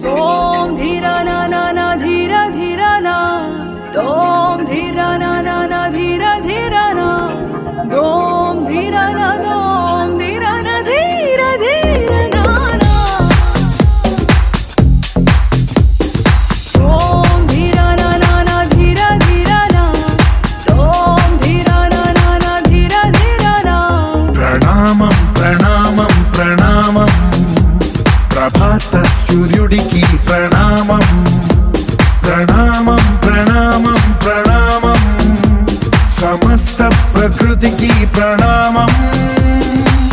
तोम धीरा ना ना ना धीरा धीरा ना तोम धीरा ना ना ना धीरा धीरा ना दोम धीरा ना दोम धीरा ना धीरा धीरा ना ना तोम धीरा ना ना ना धीरा धीरा ना तोम धीरा ना ना ना धीरा धीरा ना ప్రణామం ప్రణామం ప్రణామం ప్రభాత సూర్యుడికి ప్రణామం ప్రణామం ప్రణామం ప్రణామం సమస్త ప్రకృతికి ప్రణామం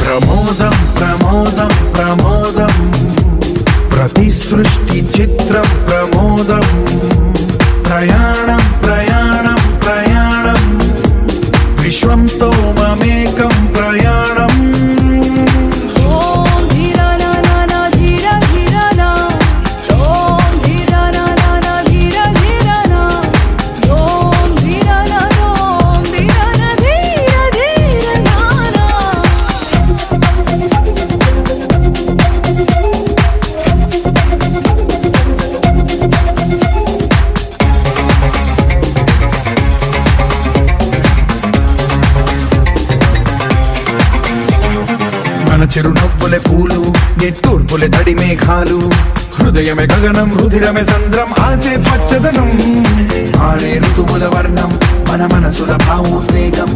ప్రమోదం ప్రమోదం ప్రమోదం ప్రతి సృష్టి చిత్రం ప్రమోదం ప్రయాణం ప్రయాణం ప్రయాణం విశ్వంతో మమేకం ప్రయాణం చిరునవ్వులే పూలు నిట్టూర్పులే తడి మేఘాలు హృదయమే గగనం రుధిరమే సంద్రం ఆసే పచ్చదనం ఆడే ఋతువుల వర్ణం మన మనసుల భావోద్వేగం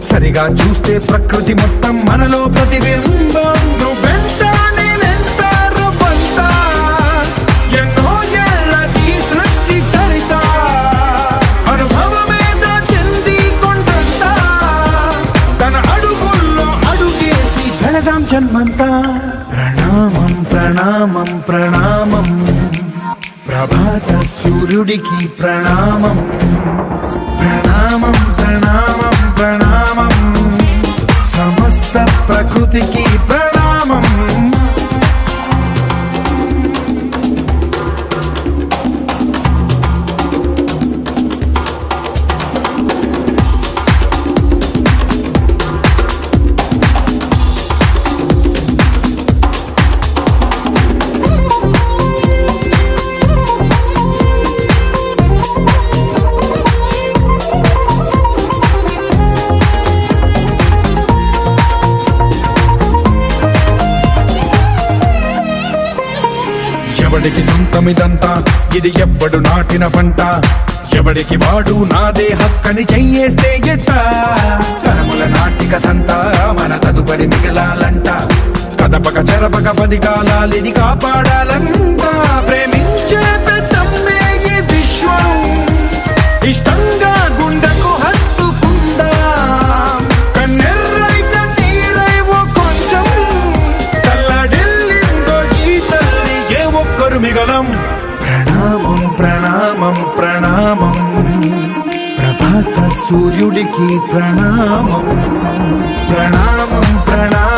సరిగా చూస్తే ప్రకృతి మొత్తం మనలో ప్రతిబింబం నువ్వెంత నేనెంత రూపంత ఎన్నో ఏళ్ళది సృష్టి చరిత అనుభవమేద చెంది కొండంత తన అడుగుల్లో అడుగేసి వెళదాం జన్మంతా ప్రణామం ప్రణామం ప్రణామం ప్రభాత సూర్యుడికి ప్రణామం ప్రణామం ప్రణామం ప్రణామం సమస్త ప్రకృతికి ప్రణామం ఎవడికి సొంతమిదంతా ఇది ఎవ్వడు నాటిన పంట ఎవడికి వాడు నాదే హక్కని చెయ్యేస్తే ఎట్ట తరముల నాటికతంతా మన తదుపరి మిగలాలంట కదపక చెరపక 10 కాలాలిది కాపాడాలంట ప్రేమించే పెద్దమ్మే ఈ విశ్వం ఇష్టంగా గుండెకు హత్తుకుందా కన్నెర్రై కన్నీరై ఓ కొంచెం తల్లడిల్లిందో ఈ తల్లి ఏ ఒక్కరు మిగలం ప్రణామం ప్రణామం ప్రణామం ప్రభాత సూర్యుడికి ప్రణామం ప్రణామం ప్రణామం